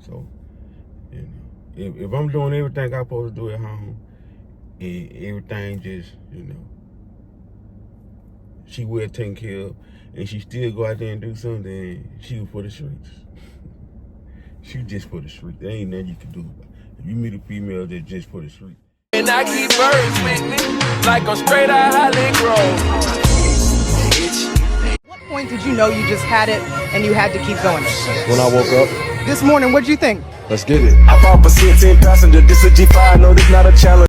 So, you know, if I'm doing everything I'm supposed to do at home, and everything just, you know, she will take care of, and she still go out there and do something, she was for the streets. She just for the streets. There ain't nothing you can do about it. If you meet a female that's just for the streets. And I keep birds with me, like I'm straight out Holly Grove. What point did you know you just had it and you had to keep going? When I woke up. This morning, what'd you think? Let's get it. I bought for 16 passenger, this a G5, no, this not a challenge.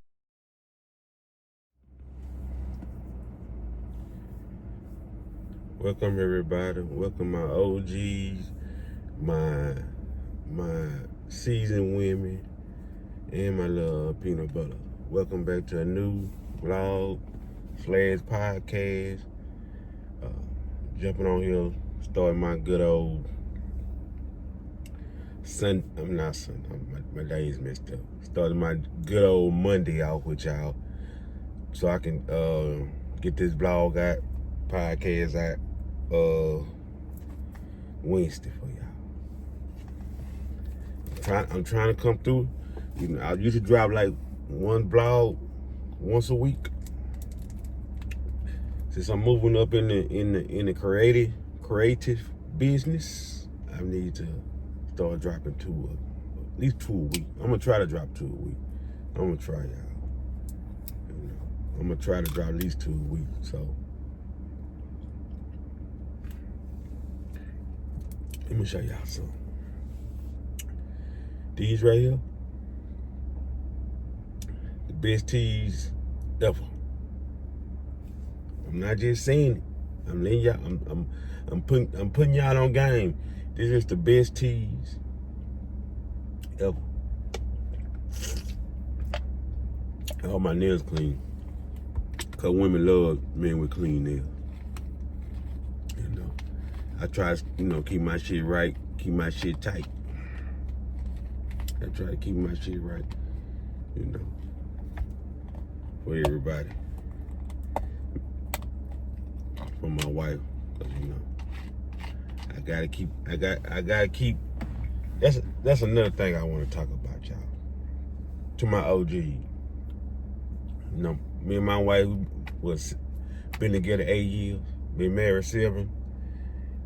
Welcome everybody. Welcome my OGs, my seasoned women, and my little peanut butter. Welcome back to a new vlog / podcast. Jumping on here, starting my good old my days messed up. Starting my good old Monday off with y'all, so I can get this vlog out, podcast out, Wednesday for y'all. I'm trying to come through. You know, I used to drop like one vlog once a week. Since I'm moving up in the creative business, I need to start dropping at least two a week. I'm gonna try to drop 2 a week. I'm gonna try, y'all. You know, I'm gonna try to drop at least 2 a week. So let me show y'all some. These right here, the best teas ever. I'm not just saying it. I'm letting y'all. I'm putting y'all on game. This is the best teas ever. I hope my nails clean, cause women love men with clean nails. You know, I try to, you know, keep my shit right, keep my shit tight. I try to keep my shit right, you know, for everybody. For my wife, cause you know, I gotta keep. That's another thing I want to talk about, y'all. To my OG, you know, me and my wife been together 8 years, been married 7,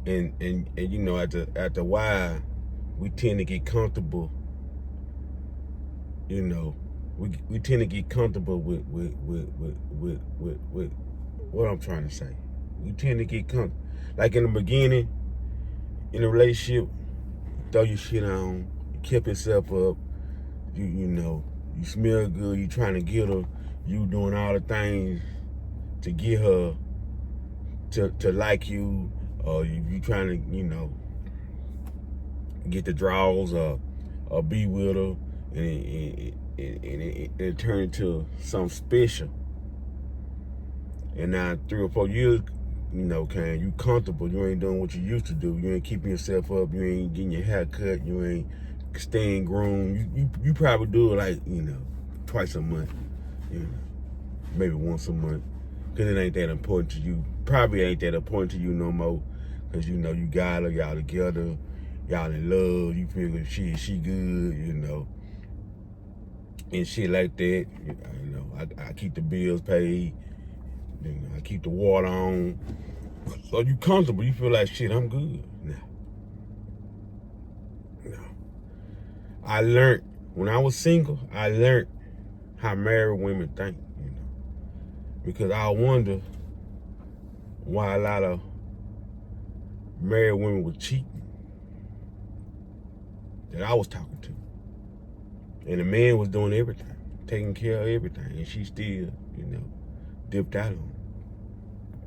and you know, after a while, we tend to get comfortable. You know, we tend to get comfortable with what I'm trying to say. We tend to get comfortable. Like in the beginning, in a relationship, you throw your shit on, you kept yourself up, you know, you smell good, you trying to get her, you doing all the things to get her to like you, or you trying to, you know, get the draws or be with her, and it turned into something special. And now 3 or 4 years, you know, you comfortable. You ain't doing what you used to do. You ain't keeping yourself up. You ain't getting your hair cut. You ain't staying groomed. You probably do it like, you know, twice a month. You know, maybe once a month. Cause it ain't that important to you. Probably ain't that important to you no more. Cause you know you got her, y'all together, y'all in love. You feel like she good, you know, and shit like that. You know, I keep the bills paid. You know, I keep the water on. So you comfortable. You feel like, shit, I'm good. No. I learned, when I was single, I learned how married women think, you know. Because I wonder why a lot of married women were cheating that I was talking to. And the man was doing everything, taking care of everything. And she still, you know, dipped out on him.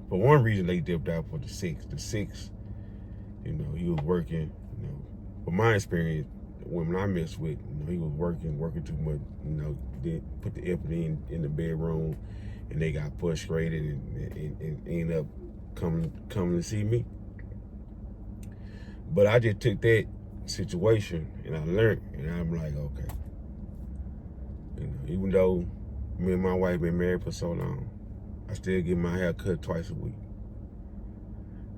For one reason, they dipped out for the sex. The sex, you know, he was working, you know. From my experience, the women I messed with, you know, he was working too much, you know, didn't put the effort in the bedroom, and they got frustrated and ended up coming to see me. But I just took that situation and I learned, and I'm like, okay. You know, even though me and my wife been married for so long, I still get my hair cut twice a week.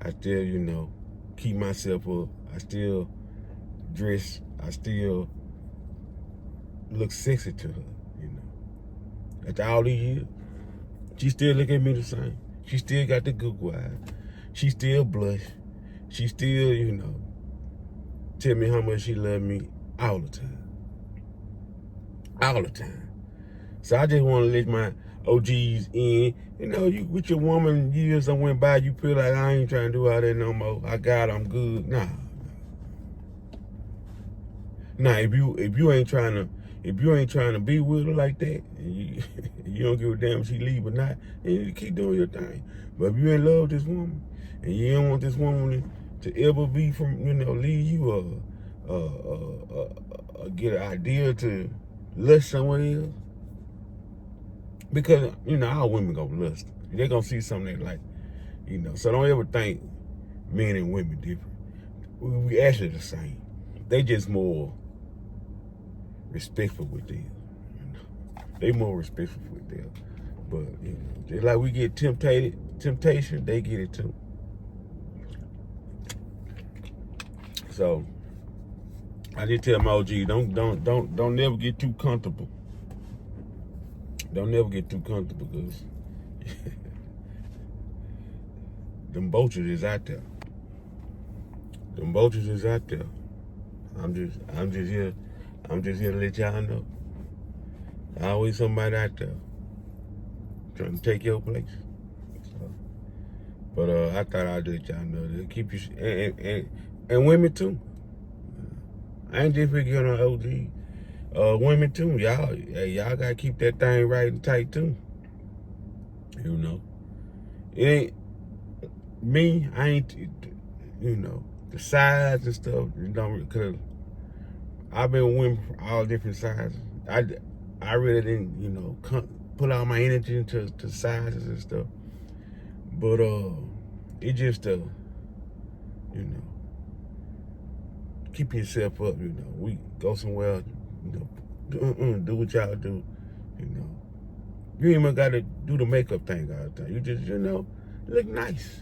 I still, you know, keep myself up. I still dress I still look sexy to her, you know. After all these years, she still look at me the same. She still got the Google eyes. She still blush. She still, you know, tell me how much she love me all the time. All the time. So I just want to let my OGs in. You know, you with your woman, years that went by, you feel like I ain't trying to do all that no more. I got her, I'm good. Nah, if you ain't trying to be with her like that, and you don't give a damn if she leave or not, then you keep doing your thing. But if you in love with this woman, and you don't want this woman to ever be from, you know, leave you or get an idea to lust somewhere else, because, you know, all women gonna lust. They're gonna see something they like, you know. So don't ever think men and women different. We actually the same. They just more respectful with them. You know? They more respectful with them. But, you know, just like we get temptation, they get it too. So I just tell my OG, don't never get too comfortable. Don't never get too comfortable, because them vultures is out there. Them vultures is out there. I'm just here to let y'all know. Always somebody out there trying to take your place. So, but I thought I'd let y'all know that. Keep you and women too. I ain't just figuring on OG. Women too, y'all gotta keep that thing right and tight too. You know, it ain't me. I ain't, you know, the size and stuff. You don't, cause I've been with women for all different sizes. I really didn't, you know, put all my energy into sizes and stuff. But it just you know, keep yourself up. You know, we go somewhere. You know, do what y'all do. You know, you ain't even got to do the makeup thing all the time. You just, you know, look nice.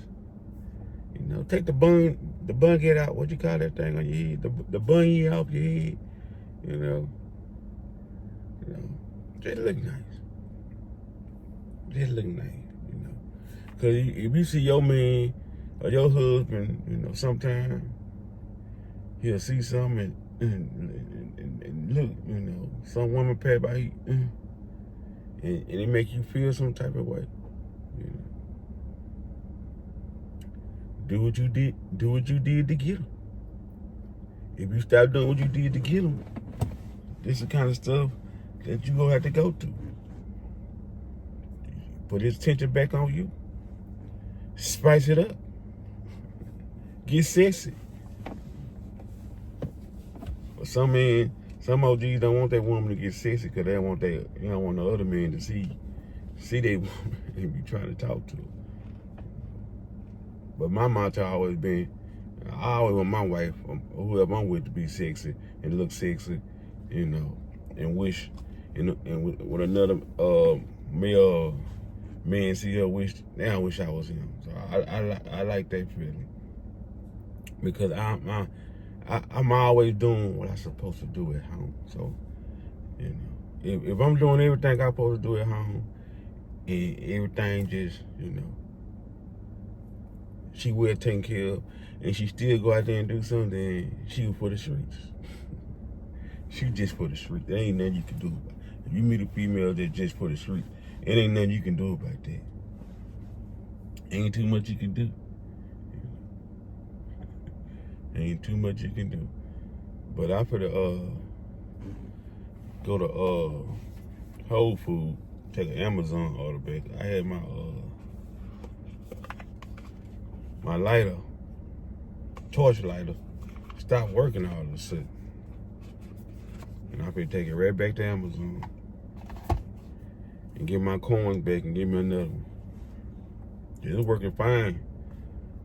You know, take the bun get out. What you call that thing on your head? The bun off your head. You know, just look nice. Just look nice. You know, because if you see your man or your husband, you know, sometimes he'll see something and look, you know, some woman pass by, and it make you feel some type of way. You know, do what you did to get them. If you stop doing what you did to get them, this is the kind of stuff that you gonna have to go through. Put his attention back on you. Spice it up. Get sexy. But some OGs don't want that woman to get sexy because they don't want the other men to see they woman and be trying to talk to her. But my motto always been, I always want my wife, or whoever I'm with, to be sexy and look sexy, you know, and wish, and with another male man see her wish, now I wish I was him. So I like that feeling, because I'm always doing what I'm supposed to do at home. So, you know, if I'm doing everything I'm supposed to do at home, and everything just, you know, she well taken care of, and she still go out there and do something, she was for the streets. She just for the streets. There ain't nothing you can do about it. If you meet a female that's just for the streets, it ain't nothing you can do about that. Ain't too much you can do. Ain't too much you can do. But I finna go to Whole Foods, take an Amazon order back. I had my my lighter, torch lighter, stopped working all of a sudden. And I finna take it right back to Amazon and get my coins back and give me another one. It was working fine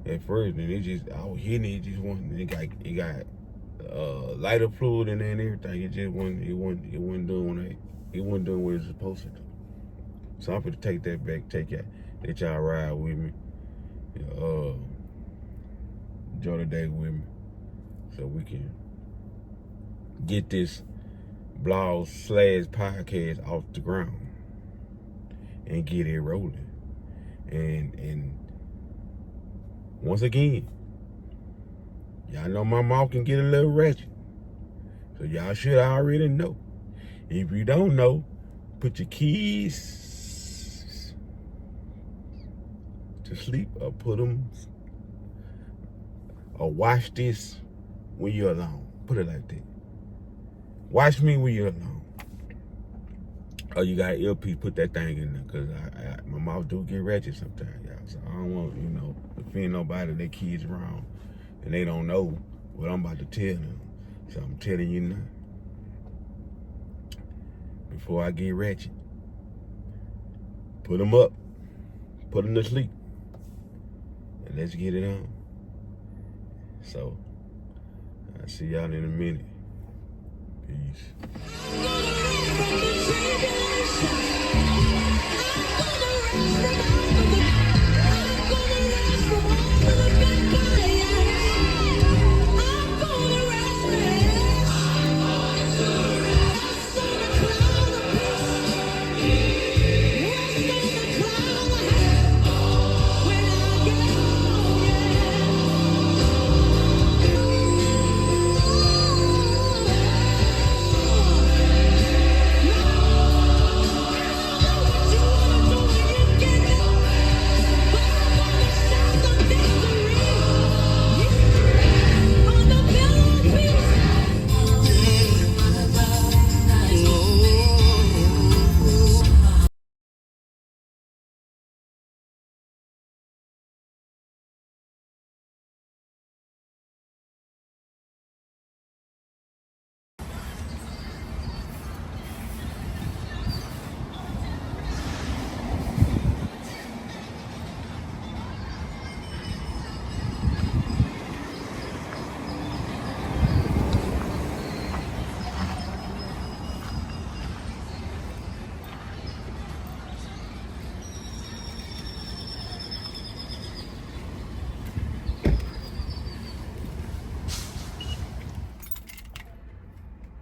at first, and I was hitting it, it got lighter fluid in there and everything. It wasn't doing what it was supposed to do. So I'm gonna take that back, let y'all ride with me. Enjoy the day with me, so we can get this blog/podcast off the ground and get it rolling. And once again, y'all know my mouth can get a little ratchet. So y'all should already know. If you don't know, put your keys to sleep or put them, or watch this when you're alone. Put it like that. Watch me when you're alone. Oh, you got earpiece, put that thing in there, because my mouth do get ratchet sometimes, y'all. So I don't want, to offend nobody, their kids around, and they don't know what I'm about to tell them. So I'm telling you now, before I get ratchet, put them up, put them to sleep, and let's get it on. So, I'll see y'all in a minute. Peace.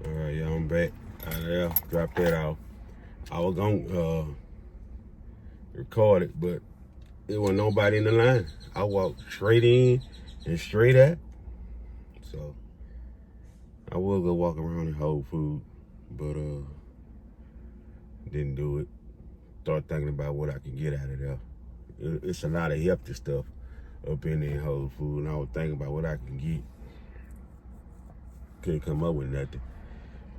Alright, y'all, I'm back out of there. Drop that off. I was gonna record it, but there wasn't nobody in the line. I walked straight in and straight out. So I will go walk around in Whole Foods, but didn't do it. Start thinking about what I can get out of there. It's a lot of healthy stuff up in there in Whole Foods, and I was thinking about what I can get. Couldn't come up with nothing.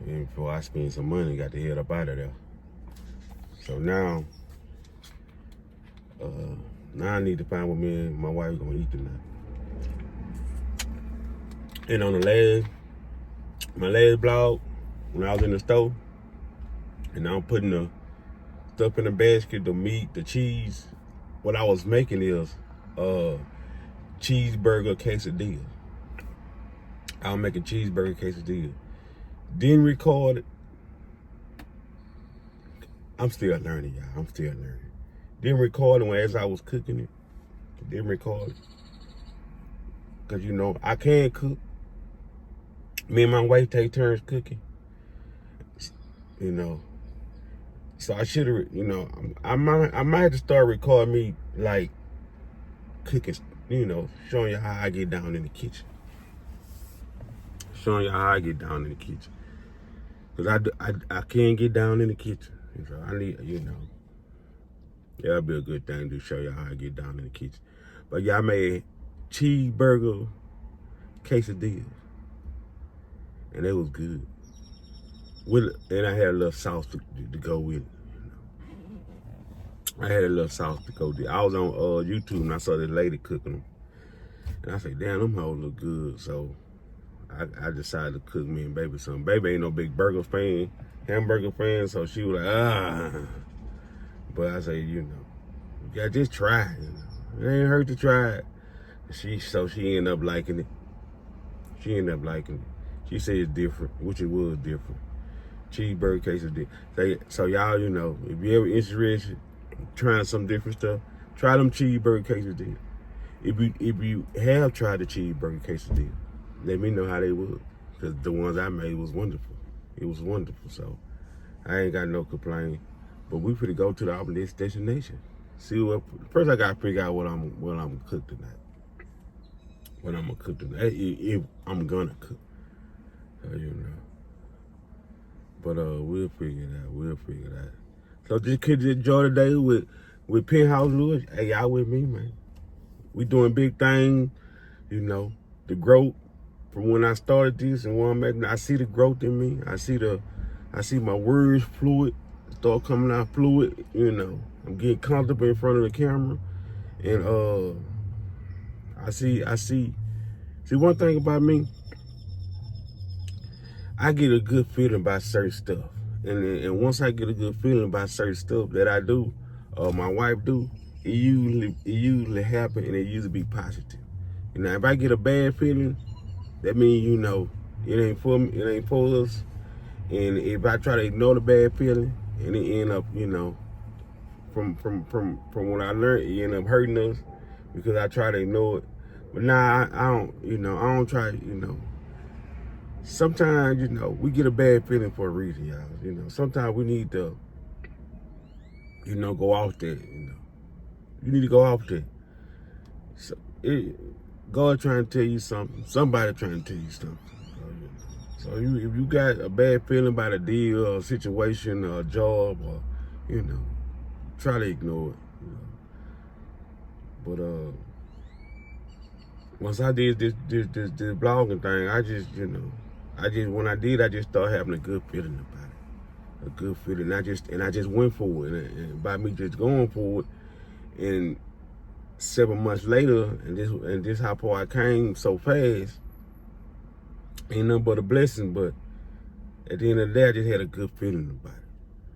And before I spend some money, got to head up out of there. So now I need to find what me and my wife gonna eat tonight. And on my last blog, when I was in the store, and I'm putting the stuff in the basket, the meat, the cheese, what I was making is cheeseburger quesadilla. I was making cheeseburger quesadilla. Didn't record it. I'm still learning, y'all. I'm still learning. Didn't record it as I was cooking it. Didn't record it. Because, I can cook. Me and my wife take turns cooking. So I should have, I might have to start recording me, like, cooking, showing you how I get down in the kitchen. Showing you how I get down in the kitchen. Because I can't get down in the kitchen. So I need, that'll be a good thing to show you how I get down in the kitchen. But yeah, I made cheeseburger quesadillas. And it was good. And I had a little sauce to go with it. I had a little sauce to go with it. I was on YouTube and I saw this lady cooking them. And I said, damn, them hoes look good. So I decided to cook me and baby something. Baby ain't no big hamburger fan, so she was like, But I say, you gotta just try it. It ain't hurt to try it. She ended up liking it. She She said it's different, which it was different. Cheeseburger quesadilla. So y'all, if you ever interested in trying some different stuff, try them cheeseburger quesadilla. If you have tried the cheeseburger quesadilla, let me know how they was. because the ones I made was wonderful. It was wonderful, so I ain't got no complaint. But we finna go to the opposite destination. See what first I gotta figure out what I'm gonna cook tonight. What I'm gonna cook tonight, if I'm gonna cook, you know. But we'll figure it out. We'll figure it out. So just kids enjoy the day with Penthouse Lewis. Hey, y'all with me, man. We doing big things, you know. The growth from when I started this and where I'm at. I see the growth in me. I see my words fluid, start coming out fluid. You know, I'm getting comfortable in front of the camera, and I see. See, one thing about me, I get a good feeling about certain stuff, and once I get a good feeling about certain stuff that I do, my wife do, it usually happen, and it usually be positive. You know, if I get a bad feeling, that means, you know, it ain't for me, it ain't for us. And if I try to ignore the bad feeling, and it end up, you know, from what I learned, it end up hurting us because I try to ignore it. But nah, I don't, you know, I don't try, you know. Sometimes, you know, we get a bad feeling for a reason, y'all. You know, sometimes we need to, you know, go off there, you know. You need to go off there. So, God trying to tell you something. Somebody trying to tell you something. So if you got a bad feeling about a deal or a situation or a job, or, you know, try to ignore it. You know. But once I did this blogging thing, I just, you know, when I did, I just started having a good feeling about it. A good feeling. I just went for it. And by me just going for it, and 7 months later, and this how far I came so fast, ain't nothing but a blessing. But at the end of the day, I just had a good feeling about it.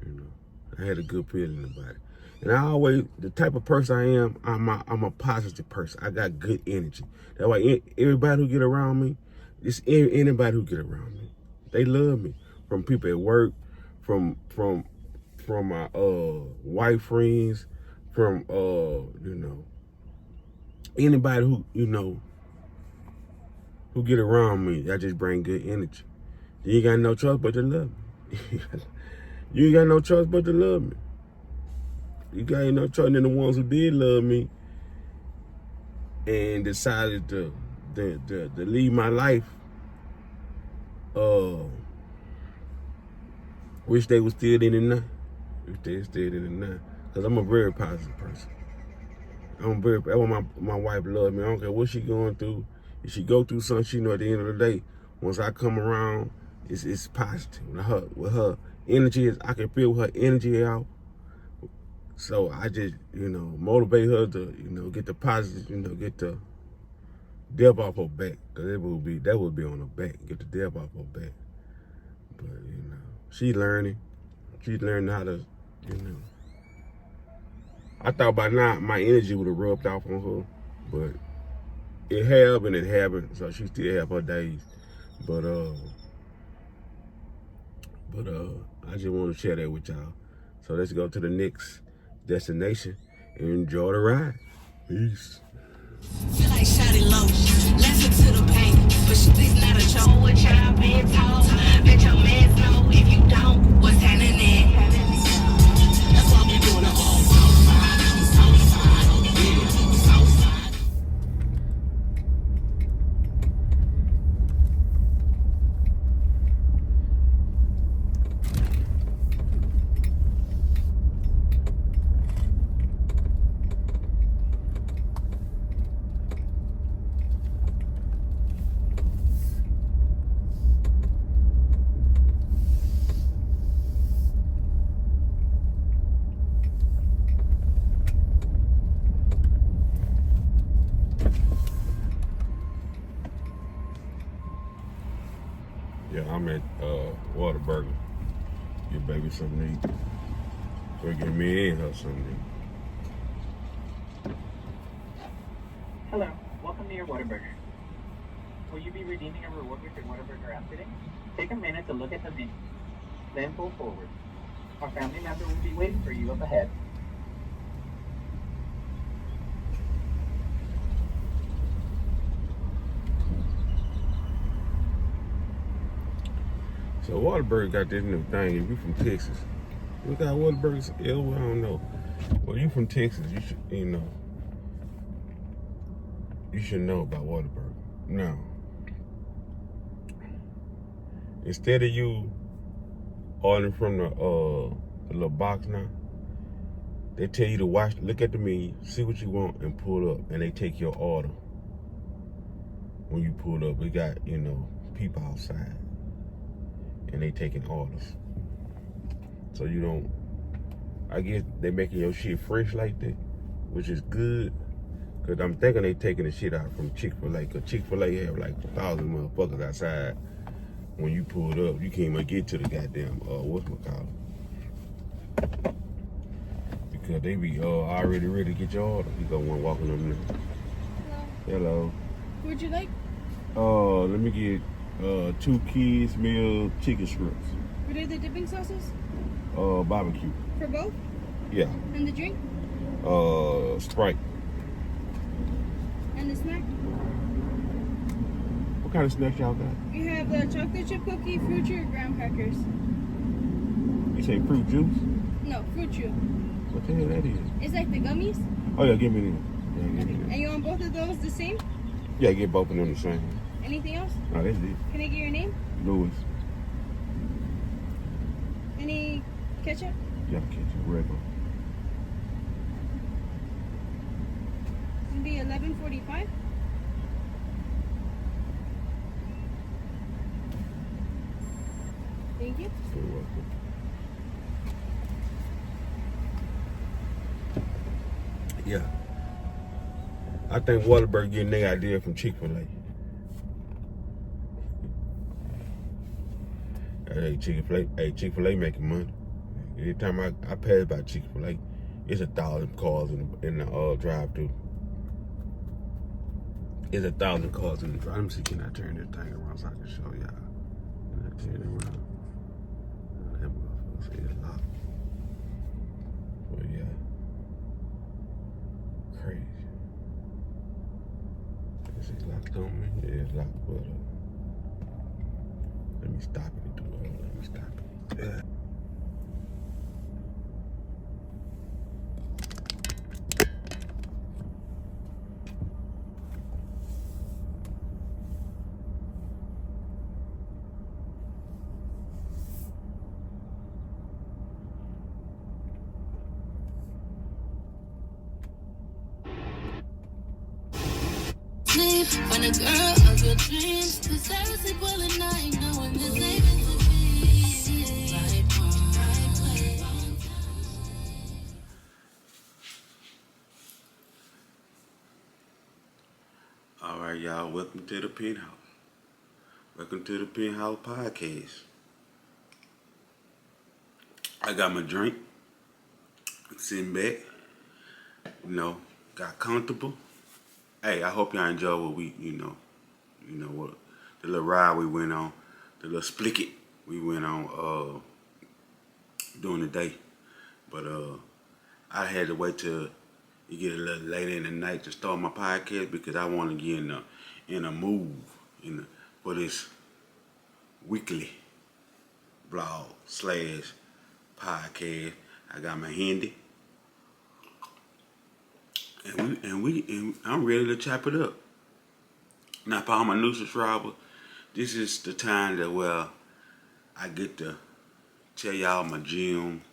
You know, I had a good feeling about it. And I always, the type of person I am, I'm a positive person. I got good energy. That's why everybody who get around me, just anybody who get around me, they love me. From people at work, from my white friends, from you know, anybody who, you know, who get around me. I just bring good energy. You ain't got no choice but to love me. You ain't got no choice but to love me. You got no choice. And the ones who did love me and decided to leave my life, wish they was still in it now. If they still in it now. Because I'm a very positive person. That's why my wife loves me. I don't care what she going through. If she go through something, she know at the end of the day, once I come around, it's positive. With her energy, I can feel her energy out. So I just, you know, motivate her to, you know, get the positive, you know, get the devil off her back. Because that would be on her back, get the devil off her back. But, you know, she's learning how to, you know. I thought by now my energy would have rubbed off on her, but it have and it haven't, so she still have her days. But I just want to share that with y'all. So let's go to the next destination and enjoy the ride. Peace. Feel like shouting low, listen to the pain, but she's not a show. What y'all been told? Bet your mans know. If you don't, what's happening? That's what we doing. The whole Southside. Yeah, I'm at Waterburger. Give baby something to eat. Or give me and her something to eat. Hello, welcome to your Waterburger. Will you be redeeming a reward with your Waterburger app today? Take a minute to look at the menu, then pull forward. Our family member will be waiting for you up ahead. So Waterburger got this new thing. If you from Texas, we got Waterburgers everywhere. I don't know. Well, you from Texas, you should know about Waterburger. Now, instead of you ordering from the little box now, they tell you to look at the menu, see what you want, and pull up, and they take your order. When you pull up, we got people outside, and they taking orders. So you don't. I guess they making your shit fresh like that, which is good. Cause I'm thinking they taking the shit out from Chick-fil-A. Cause Chick-fil-A have like 1,000 motherfuckers outside. When you pull it up, you can't even get to the goddamn whatchamacallit. Because they be already ready to get your order. You got one walking on there. Hello. What would you like? Let me get 2 kids meal chicken strips. What are the dipping sauces? Barbecue. For both? Yeah. And the drink? Sprite. And the snack? What kind of snacks y'all got? We have the chocolate chip cookie, fruit chew, graham crackers. You say fruit juice? No, fruit chew. What the hell that is? It's like the gummies. Oh yeah, give me them. Yeah, give me them. And you want both of those the same? Yeah, get both of them the same. Anything else? No, that's it. Can I get your name? Louis. Any ketchup? Yeah, ketchup, regular. It'll be $11.45. Thank you. You're welcome. Yeah. I think Waterburger getting their idea from Chick-fil-A. Hey, Chick-fil-A making money. Every time I pass by Chick-fil-A, it's 1,000 cars in the drive-thru. It's 1,000 cars in the drive. Let me see, can I turn this thing around so I can show y'all? Can I turn it around? That motherfucker say it's locked. Well, yeah. Crazy. Is it locked on me? Yeah, it's locked, but let me stop it and do it. Let me stop it. Yeah. Find a girl of your dreams. Cause I was sleep well at night, knowing this ain't meant to be. Right place. All right, y'all. Welcome to the Penthouse. Welcome to the Penthouse podcast. I got my drink. Sitting back. Got comfortable. Hey, I hope y'all enjoy what we, what the little ride we went on, the little splicket we went on during the day. But I had to wait till it get a little later in the night to start my podcast because I want to get in a mood for this weekly vlog / podcast. I got my handy. And I'm ready to chop it up. Now, for all my new subscribers, this is the time where I get to tell y'all my gems,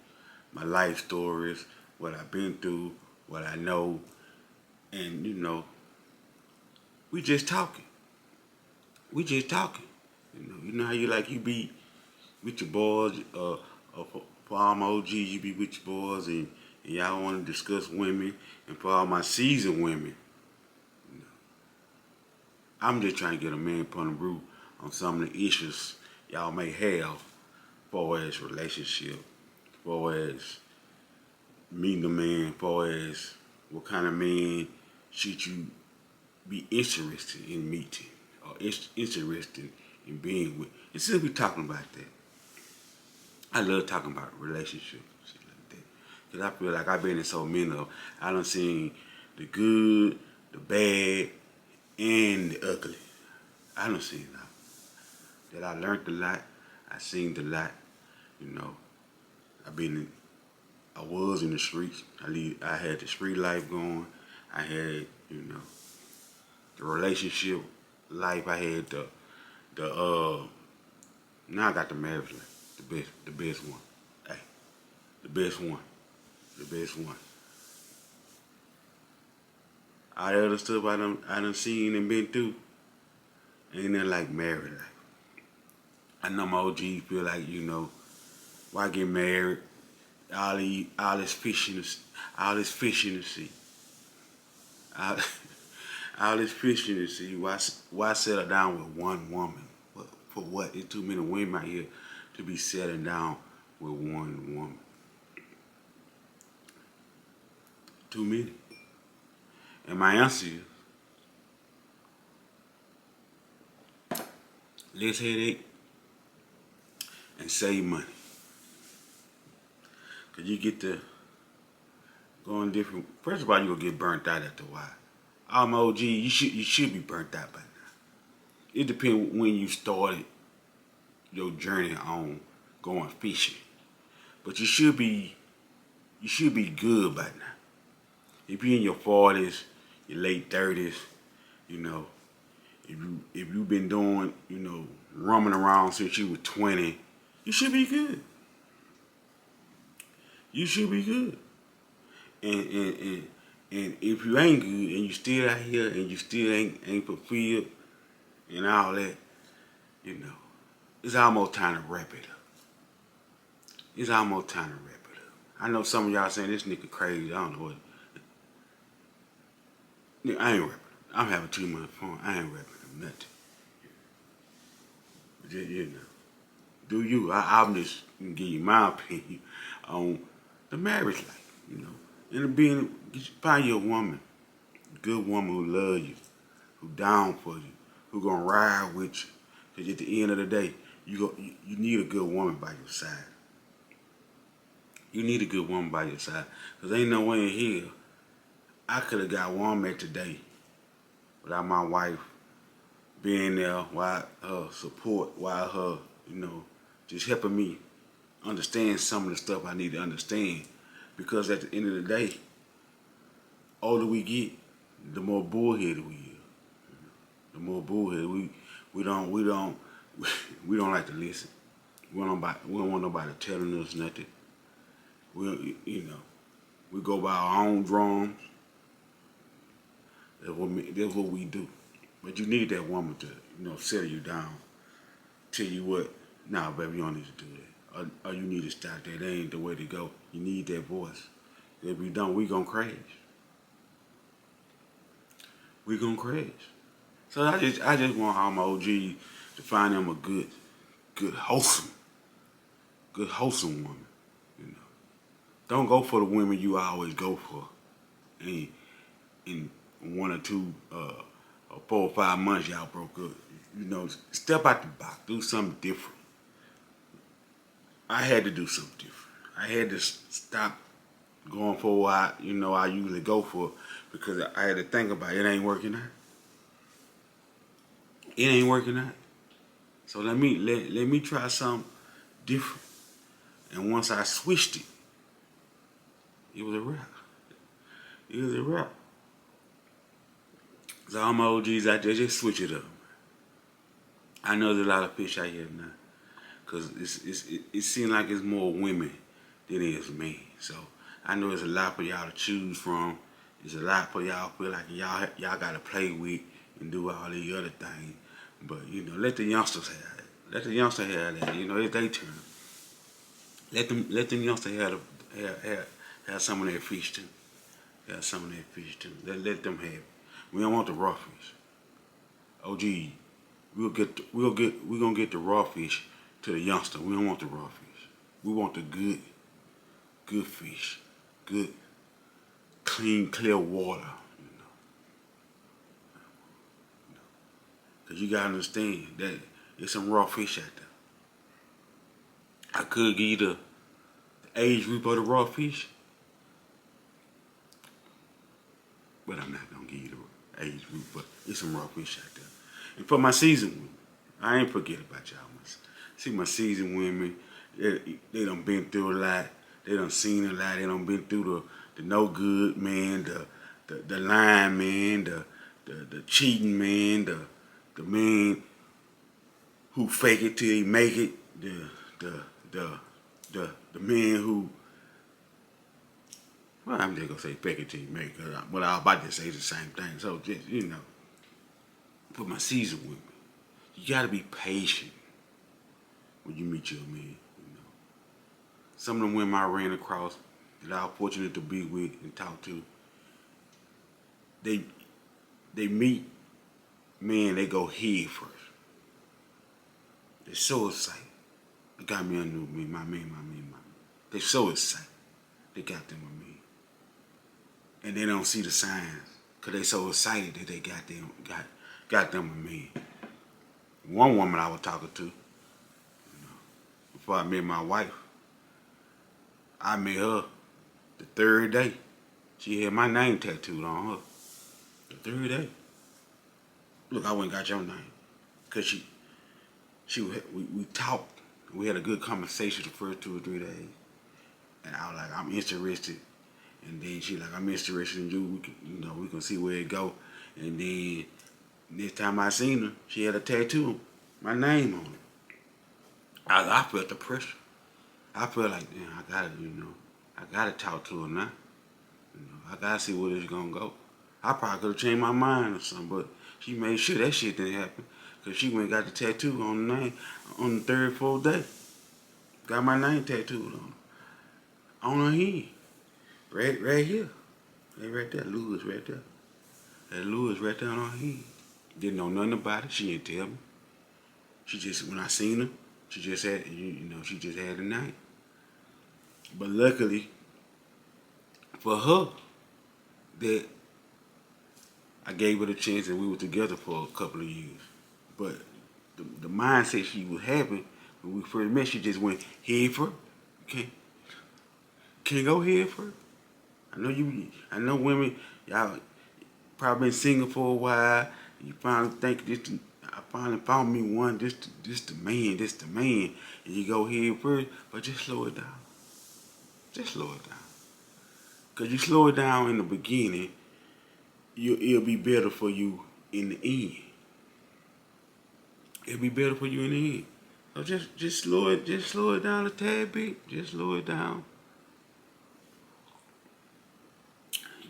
my life stories, what I've been through, what I know, and we just talking. We just talking. You know how you be with your boys, for all my OG, you be with your boys and y'all want to discuss women, and for all my seasoned women, I'm just trying to get a man upon the roof on some of the issues y'all may have as far as relationship, as far as meeting a man, as far as what kind of man should you be interested in meeting or interested in being with. And since we talking about that, I love talking about relationships. Because I feel like I've been in so many of them. I done seen the good, the bad, and the ugly. I done seen that. That I learned a lot. I seen a lot, you know. I was in the streets. I had the street life going. I had, you know, the relationship life. I had now I got the marriage life. The best one. Hey, the best one. The best one. All the other stuff I done seen and been through, ain't nothing like married life. I know my OGs feel like, you know, why get married? All this fish in the sea. All, all this fish in the sea. Why settle down with one woman? For what? There's too many women out here to be settling down with one woman. Too many. And my answer is, less headache and save money. Cause you get to going different. First of all, you gonna get burnt out after a while. I'm OG. You should be burnt out by now. It depends when you started your journey on going fishing, but you should be good by now. If you're in your 40s, your late 30s, you know, if you've been doing, you know, roaming around since you were 20, you should be good. You should be good. And if you ain't good and you still out here and you still ain't fulfilled and all that, you know, it's almost time to wrap it up. It's almost time to wrap it up. I know some of y'all saying this nigga crazy. I don't know what. I ain't rapping. I'm having too much fun. I ain't rapping nothing. But you know, do you? I'm just gonna give you my opinion on the marriage life. You know, and find you a woman, a good woman who loves you, who down for you, who gonna ride with you. Cause at the end of the day, you need a good woman by your side. You need a good woman by your side. Cause ain't no way in here I could have got woman today without my wife being there, while her support, while her, you know, just helping me understand some of the stuff I need to understand. Because at the end of the day, older we get, the more bullheaded we are. The more bullheaded we don't like to listen. We don't want nobody telling us nothing. You know, we go by our own drums. That's what we do. But you need that woman to, you know, settle you down, tell you what, nah, baby, you don't need to do that. Or you need to stop that. That ain't the way to go. You need that voice. If we don't, we gonna crash. We gonna crash. So I just want all my OGs to find them a good wholesome woman. You know, don't go for the women you always go for. In 1 or 2 or 4 or 5 months y'all broke up. You know, step out the box, do something different. I had to do something different. I had to stop going for what I usually go for, because I had to think about it ain't working out. It ain't working out. So let me try something different. And once I switched it, it was a wrap. It was a wrap. So all my OGs out there, just switch it up. I know there's a lot of fish out here now, because it seems like it's more women than it is men. So I know there's a lot for y'all to choose from. There's a lot for y'all feel like y'all got to play with and do all these other things. But you know, let the youngsters have it. Let the youngsters have that. You know, it's their turn. Let them youngsters have some of their fish too. Have some of their fish too. Let them have it. We don't want the raw fish. OG, we're gonna get the raw fish to the youngster. We don't want the raw fish. We want the good fish, good, clean, clear water. You know, cause you gotta understand that there's some raw fish out there. I could give you the age group of the raw fish, but I'm not gonna give you the age group. But it's some raw fish out there. And for my season, I ain't forget about y'all. See my seasoned women, they done been through a lot. They done seen a lot. They done been through the no good man, the lying man, the cheating man, the man who fake it till he make it, the man who, well, I'm just gonna say fake it till you make it, cause what I was about to say is the same thing. So just, for my seasoned women, you gotta be patient when you meet your man. Some of the women I ran across that I was fortunate to be with and talk to, they meet men, they go head first. They're so excited. They got me a new man, my man. They're so excited. They got them a man. And they don't see the signs, cause they so excited that they got them a man. One woman I was talking to, before I met my wife, I met her the third day. She had my name tattooed on her. The third day. Look, I went and got your name. Cause we talked. We had a good conversation the first 2 or 3 days. And I was like, I'm interested. And then she like, I'm interested in you. We can see where it go. And then next time I seen her, she had a tattoo, my name on it. I felt the pressure. I felt like, damn, I gotta talk to her now. I gotta see where it's gonna go. I probably could have changed my mind or something, but she made sure that shit didn't happen. Cause she went and got the tattoo on the name on the 3rd, 4th day. Got my name tattooed on her hand. Right here. Right there, Louis right there. That Louis right there on her hand. Didn't know nothing about it. She didn't tell me. She just, when I seen her, she just had, she just had a name. But luckily for her, that I gave her the chance and we were together for a couple of years. But the mindset she was having when we first met, she just went head first. Can't go head first. I know women, y'all probably been single for a while. You finally think I finally found me one, this the man, and you go head first, but just slow it down. Just slow it down. Cause you slow it down in the beginning, it'll be better for you in the end. It'll be better for you in the end. So just slow it down a tad bit. Just slow it down.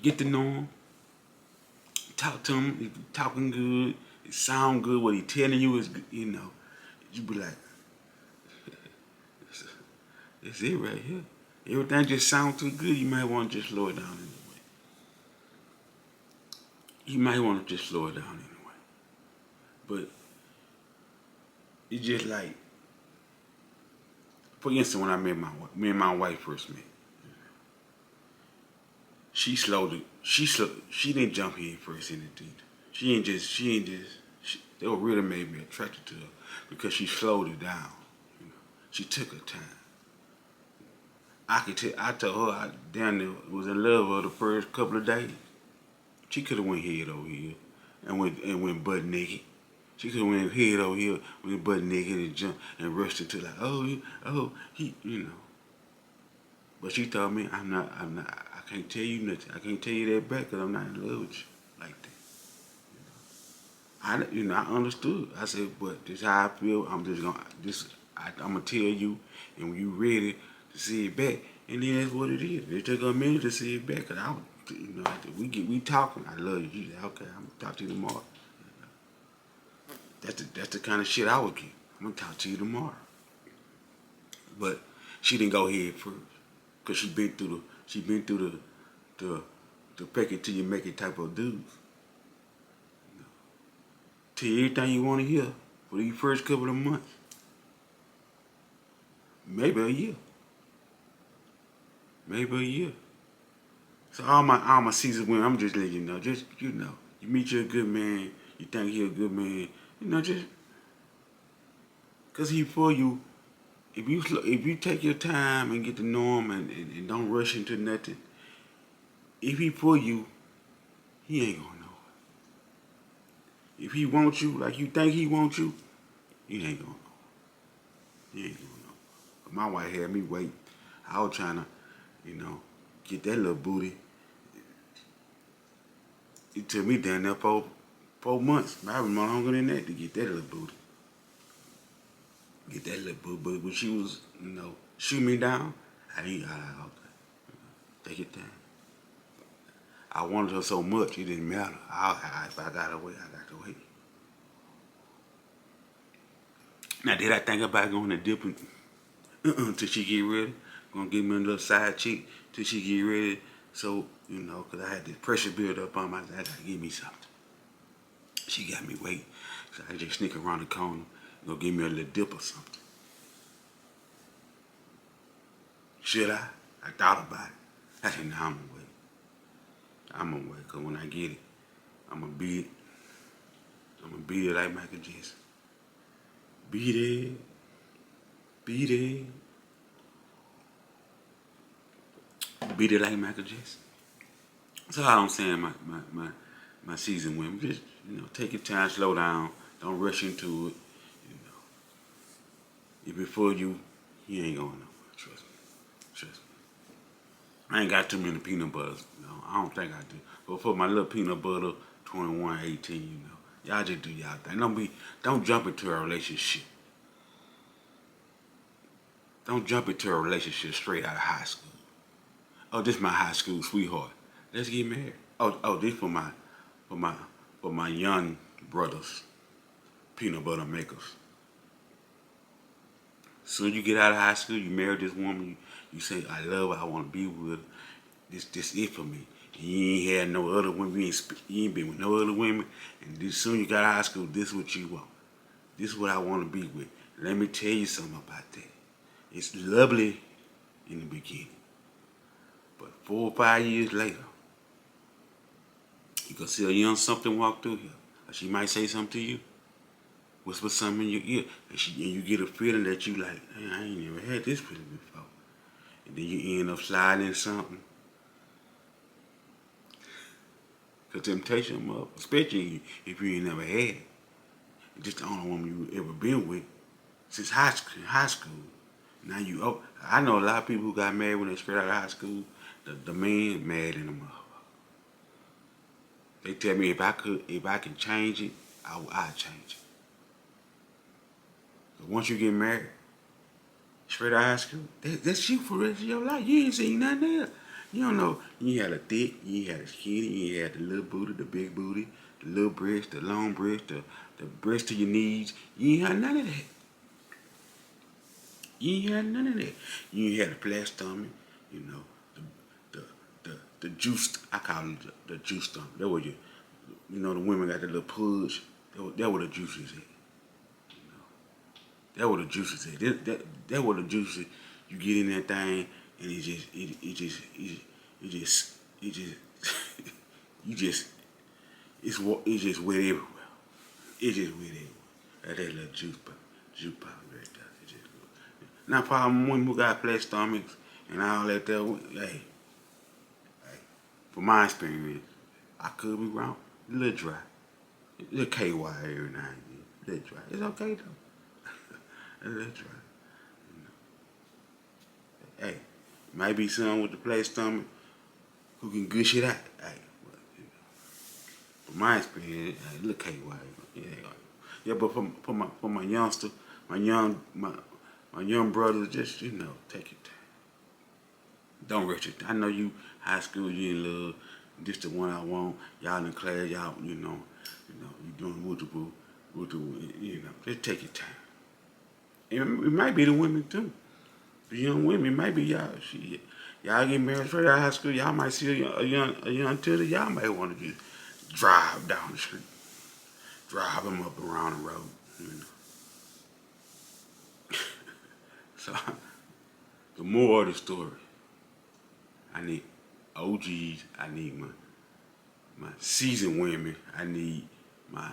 Get to know him. Talk to him. If he's talking good, it sound good. What he telling you is, you be like, that's it right here. Everything just sounds too good. You might want to just slow it down anyway. But it's just like, for instance, when I met me and my wife first met, she didn't jump head first in the deep. That what really made me attracted to her, because she slowed it down. She took her time. I told her I down there was in love with her the first couple of days. She could have went head over here and went butt naked. She could have went head over here, went butt naked and jumped and rushed into like, he. But she told me, I can't tell you nothing. I can't tell you that back because I'm not in love with you like that. I understood. I said, but this is how I feel. I'm gonna tell you, and when you ready to see it back, and then that's what it is. It took a minute to see it back, cause we talking. I love you. She said, okay, I'm gonna talk to you tomorrow. That's the kind of shit I would get. I'm gonna talk to you tomorrow. But she didn't go head first, cause she been through the fake it till you make it type of dudes. Tell you everything you want to hear for these first couple of months, maybe a year. So all my seasoned women, I'm just letting you know. Just you meet you a good man, you think he a good man, just cause he for you. If you take your time and get to know him and don't rush into nothing, if he for you, he ain't gonna know it. If he wants you like you think he wants you, he ain't gonna know You ain't going no. But my wife had me wait. I was trying to, get that little booty. It took me down there for 4 months. I was more longer than that to get that little booty. Get that little booty. But when she was, shoot me down, I didn't, okay. Take it down. I wanted her so much, it didn't matter. If I got away, I got to wait. Now, did I think about going to dipping till she get ready? Gonna give me a little side cheek till she get ready. So, because I had this pressure build up on myself, I gotta give me something. She got me waiting. So I just sneak around the corner, go give me a little dip or something. Should I? I thought about it. I said, no, I'm gonna wait. I'm gonna wait, because when I get it, I'm gonna beat it. I'm gonna beat it like Michael Jackson. Beat it. Beat it. Beat it like Michael Jackson. So all I'm saying, my seasoned women, just, take your time, slow down. Don't rush into it. If before you ain't going nowhere. Trust me. Trust me. I ain't got too many peanut butters. I don't think I do. But for my little peanut butter, 21, 18, y'all just do y'all thing. Don't jump into a relationship. Don't jump into a relationship straight out of high school. Oh, this is my high school sweetheart. Let's get married. Oh, this for my young brothers, peanut butter makers. Soon you get out of high school, you marry this woman, you say, I love her, I want to be with her. This it for me. And you ain't had no other women, you ain't been with no other women, and soon you got out of high school, this is what you want. This is what I want to be with. Let me tell you something about that. It's lovely in the beginning. But 4 or 5 years later, you can see a young something walk through here. Or she might say something to you, whisper something in your ear, and you get a feeling that you like, hey, I ain't never had this feeling before. And then you end up sliding in something. Because temptation come up, especially if you ain't never had it. Just the only woman you ever been with since high school. Now I know a lot of people who got married when they straight out of high school. The man mad in the mother. They tell me if I can change it, I'd change it. But once you get married, straight out of high school, that's you for the rest of your life. You ain't seen nothing else. You don't know. You had a thick, you had a skinny, you had the little booty, the big booty, the little breast, the long breast, the breast to your knees. You ain't had none of that. You ain't had none of that. You ain't had a flat stomach, the juice, I call it the juice stomach. That was the women got the little pudge. That what the juice is at. That what the juice is at. That what the juice is. You get in that thing and it just it's just wet everywhere. It's just wet everywhere. That little juice pop right there. Now, problem women who got flat stomachs and all that there, hey, from my experience, I could be wrong. A little dry. A little KY every now and then. A little dry. It's okay though. A little dry. Hey, might be someone with the flat stomach who can gush it out. Hey, from my experience, a little KY. Yeah, but for my youngster, my young brothers, just take your time. Don't rush it. I know you high school, you in love. This the one I want. Y'all in class, y'all, you doing woo-to-boo, just take your time. And it might be the women too. The young women, it might be y'all. Y'all get married straight out of high school. Y'all might see a young titty. Y'all might want to just drive down the street, drive them up around the road. So, the moral of the story, I need OGs, I need my seasoned women, I need my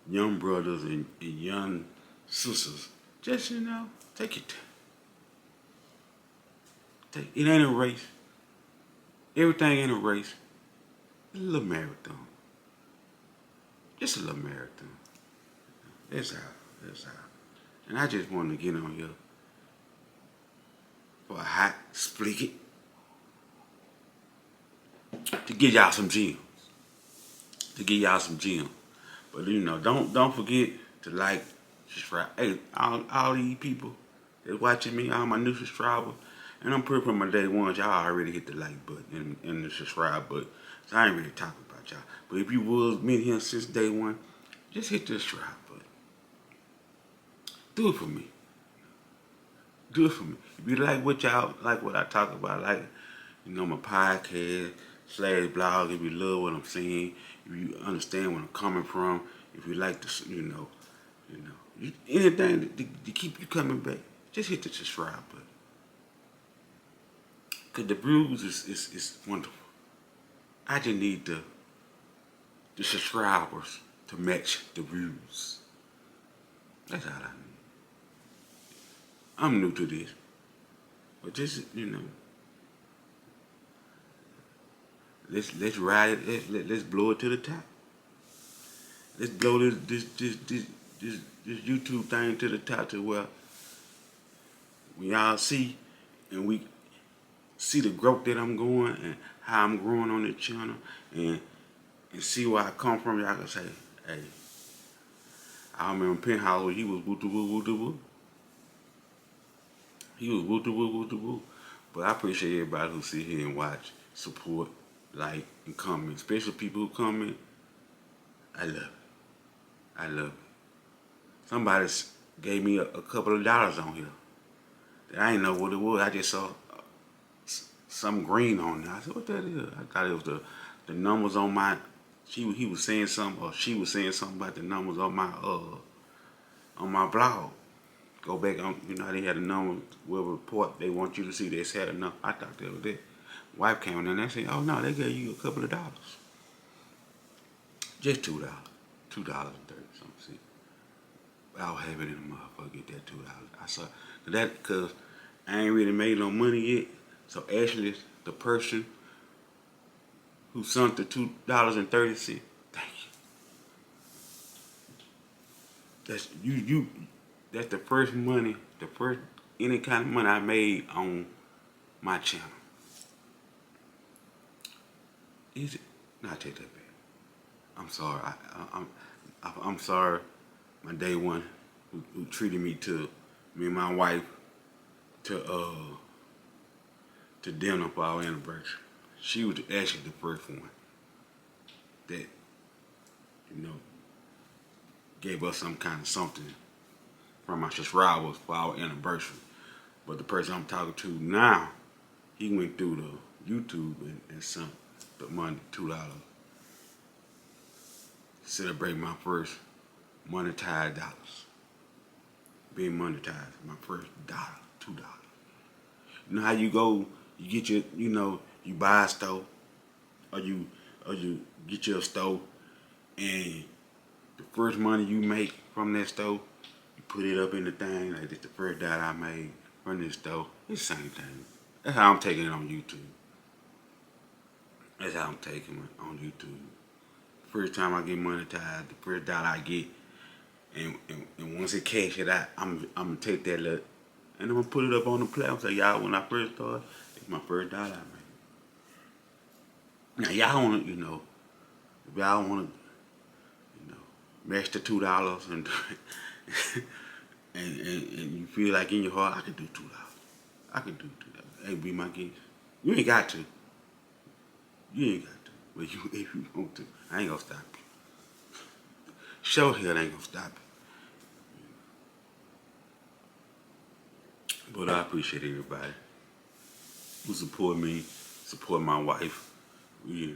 young brothers and young sisters. Just, take your time. It ain't a race. Everything ain't a race. It's a little marathon. Just a little marathon. That's how. And I just wanted to get on here for a hot split to give y'all some gems. But you know, don't forget to like, subscribe. Hey, all these people that's watching me, all my new subscribers, and I'm pretty from my day ones, y'all already hit the like button and the subscribe button. So I ain't really talking about y'all. But if you was been here since day one, just hit the subscribe button. Do it for me. Do it for me. If you like what I talk about, like, you know, my podcast / blog, if you love what I'm saying, if you understand where I'm coming from, if you like to, anything to keep you coming back, just hit the subscribe button. Cause the views is wonderful. I just need the subscribers to match the views. That's all I need. I'm new to this, but just, you know, let's ride it. Let's blow it to the top. Let's blow this YouTube thing to the top to where we all see and we see the growth that I'm going and how I'm growing on the channel and see where I come from. Y'all can say, hey, I remember Penthouse when he was woo-to-woo. He was woo-to-woo. But I appreciate everybody who sit here and watch, support, like, and comment. Especially people who comment. I love it. Somebody gave me a couple of dollars on here. I didn't know what it was. I just saw some green on there. I said, what that is? I thought it was the numbers on my, he was saying something, or she was saying something about the numbers on my blog. Go back on, you know, they had a number with a report they want you to see. They said enough. I thought that was it. Wife came in and they said, oh no, they gave you a couple of dollars. Just $2. $2.30 something. I was happy in the motherfucker get that $2. I saw that because I ain't really made no money yet. So actually, the person who sent the $2.30, thank you. That's the first money, any kind of money I made on my channel. Is it? No, I take that back. I'm sorry. I'm sorry. My day one who treated me and my wife to dinner for our anniversary. She was actually the first one that, you know, gave us some kind of something from our subscribers for our anniversary. But the person I'm talking to now, he went through the YouTube and sent the money, $2. Celebrate my first monetized dollars. Being monetized, my first $2. You know how you go, you get your, you know, you buy a stove, or you get your stove, and the first money you make from that stove, you put it up in the thing, like this the first dollar I made from this stove. It's the same thing. That's how I'm taking it on YouTube. That's how I'm taking it on YouTube. First time I get monetized, the first dollar I get, and once it cash it out, I'm gonna take that little, and I'm gonna put it up on the platform. So y'all, when I first started, it's my first dollar I made. Now y'all wanna, you know, if y'all wanna, you know, match the $2 and and you feel like in your heart, I could do $2. I could do $2. Hey, be my guest. You ain't got to. You ain't got to. But if you want to, I ain't gonna stop you. Show here ain't gonna stop you. But I appreciate everybody who support me, support my wife. We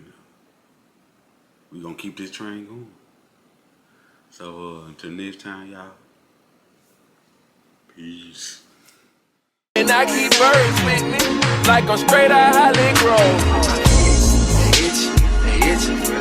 gonna keep this train going. So until next time, y'all. Peace. And I keep birds with me like I'm straight out Holly Grove.